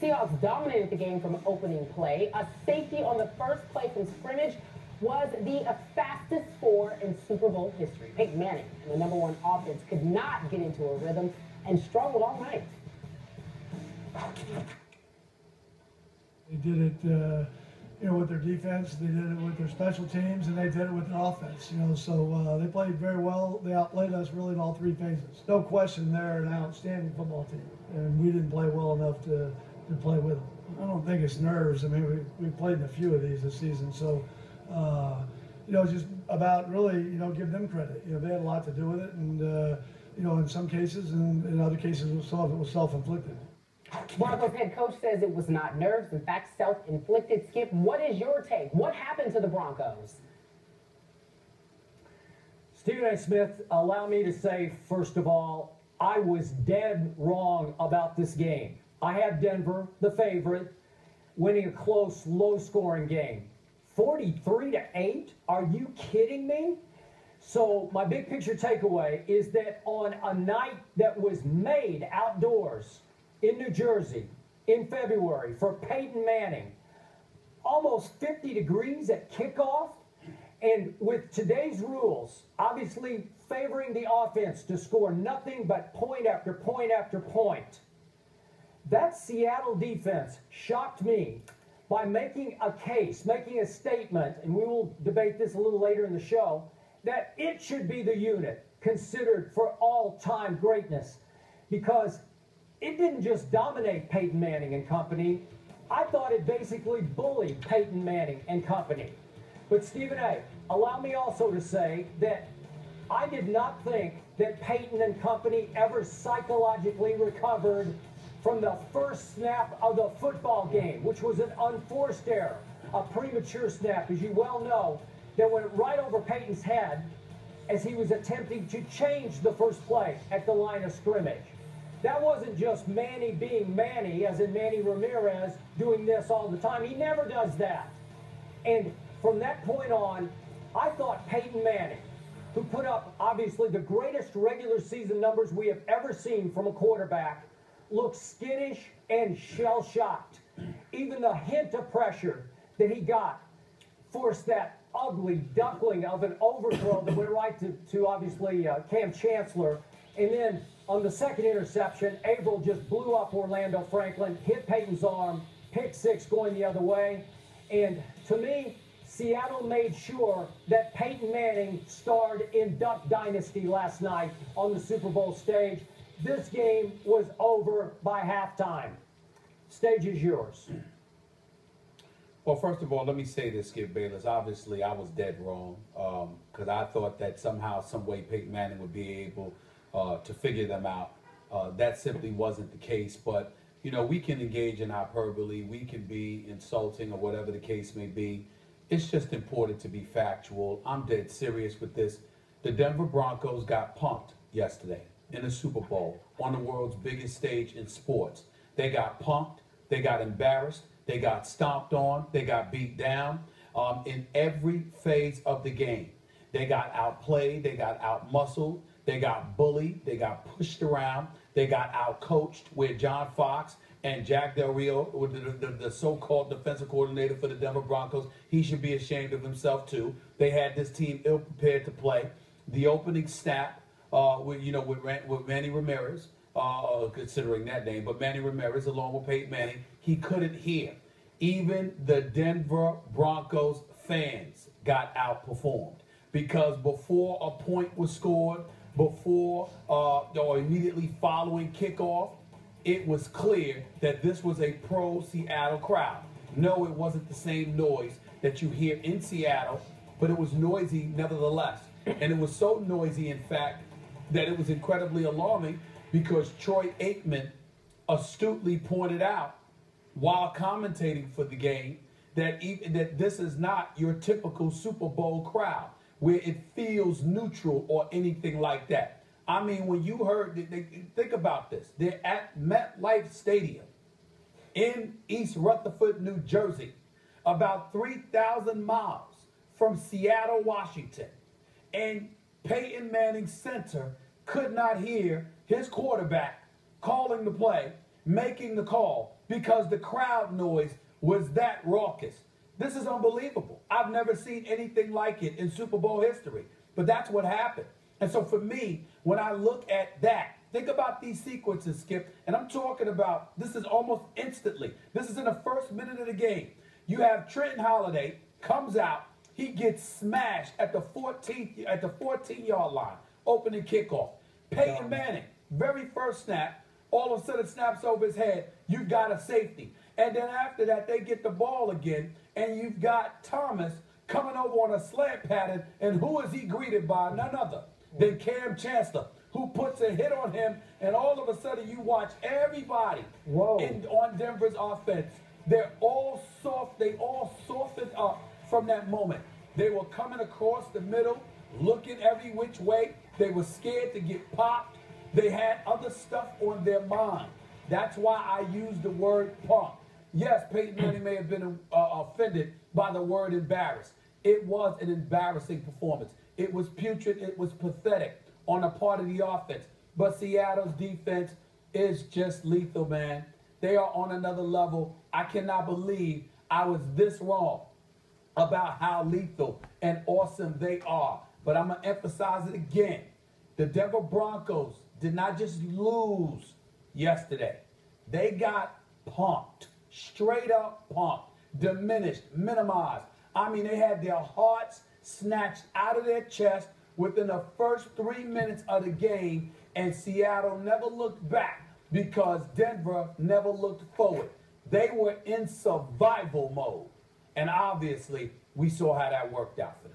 Seahawks dominated the game from opening play. A safety on the first play from scrimmage was the fastest score in Super Bowl history. Peyton Manning and the #1 offense could not get into a rhythm and struggled all night. They did it, with their defense. They did it with their special teams, and they did it with their offense. So they played very well. They outplayed us really in all three phases. No question, they're an outstanding football team, and we didn't play well enough to play with them. I don't think it's nerves. I mean, we played in a few of these this season, so just about really, give them credit. They had a lot to do with it, and in some cases, and in other cases, some of it was self-inflicted. Broncos head coach says it was not nerves, in fact, self-inflicted. Skip, what is your take? What happened to the Broncos? Stephen A. Smith, allow me to say, first of all, I was dead wrong about this game. I had Denver, the favorite, winning a close, low-scoring game. 43-8? Are you kidding me? So my big picture takeaway is that on a night that was made outdoors in New Jersey in February for Peyton Manning, almost 50 degrees at kickoff, and with today's rules, obviously favoring the offense to score nothing but point after point after point, that Seattle defense shocked me by making a case, making a statement, and we will debate this a little later in the show, that it should be the unit considered for all-time greatness, because it didn't just dominate Peyton Manning and company. I thought it basically bullied Peyton Manning and company. But Stephen A., allow me also to say that I did not think that Peyton and company ever psychologically recovered from the first snap of the football game, which was an unforced error, a premature snap, as you well know, that went right over Peyton's head as he was attempting to change the first play at the line of scrimmage. That wasn't just Manny being Manny, as in Manny Ramirez, doing this all the time. He never does that. And from that point on, I thought Peyton Manning, who put up, obviously, the greatest regular season numbers we have ever seen from a quarterback, looked skittish and shell-shocked. Even the hint of pressure that he got forced that ugly duckling of an overthrow that went right to obviously, Cam Chancellor. And then on the second interception, Averill just blew up Orlando Franklin, hit Peyton's arm, pick six going the other way. And to me, Seattle made sure that Peyton Manning starred in Duck Dynasty last night on the Super Bowl stage. This game was over by halftime. Stage is yours. Well, first of all, let me say this, Skip Bayless. Obviously, I was dead wrong because I thought that somehow, some way, Peyton Manning would be able to figure them out. That simply wasn't the case. But, we can engage in hyperbole. We can be insulting or whatever the case may be. It's just important to be factual. I'm dead serious with this. The Denver Broncos got punked yesterday in the Super Bowl on the world's biggest stage in sports. They got punked. They got embarrassed. They got stomped on. They got beat down in every phase of the game. They got outplayed. They got outmuscled. They got bullied. They got pushed around. They got outcoached with John Fox and Jack Del Rio, the so-called defensive coordinator for the Denver Broncos. He should be ashamed of himself, too. They had this team ill-prepared to play. The opening snap with Manny Ramirez, considering that name, but Manny Ramirez along with Peyton Manning, he couldn't hear. Even the Denver Broncos fans got outperformed because before a point was scored, before or immediately following kickoff, it was clear that this was a pro-Seattle crowd. No, it wasn't the same noise that you hear in Seattle, but it was noisy nevertheless. And it was so noisy, in fact, that it was incredibly alarming because Troy Aikman astutely pointed out while commentating for the game that this is not your typical Super Bowl crowd where it feels neutral or anything like that. I mean, when you heard, think about this. They're at MetLife Stadium in East Rutherford, New Jersey, about 3,000 miles from Seattle, Washington. And Peyton Manning Center could not hear his quarterback calling the play, making the call, because the crowd noise was that raucous. This is unbelievable. I've never seen anything like it in Super Bowl history. But that's what happened. And so for me, when I look at that, think about these sequences, Skip, and I'm talking about this is almost instantly. This is in the first minute of the game. You have Trenton Holiday comes out. He gets smashed at the 14-yard line, opening kickoff. Peyton Manning, very first snap, all of a sudden snaps over his head. You've got a safety. And then after that, they get the ball again, and you've got Thomas coming over on a slant pattern, and who is he greeted by? None other than Cam Chancellor, who puts a hit on him, and all of a sudden you watch everybody on Denver's offense. They're all soft. They all softened up from that moment. They were coming across the middle, looking every which way. They were scared to get popped. They had other stuff on their mind. That's why I use the word punk. Yes, Peyton Manning may have been offended by the word embarrassed. It was an embarrassing performance. It was putrid. It was pathetic on the part of the offense. But Seattle's defense is just lethal, man. They are on another level. I cannot believe I was this wrong about how lethal and awesome they are. But I'm going to emphasize it again. The Denver Broncos did not just lose yesterday. They got pumped. Straight up pumped. Diminished. Minimized. I mean, they had their hearts snatched out of their chest within the first 3 minutes of the game, and Seattle never looked back because Denver never looked forward. They were in survival mode. And obviously, we saw how that worked out for them.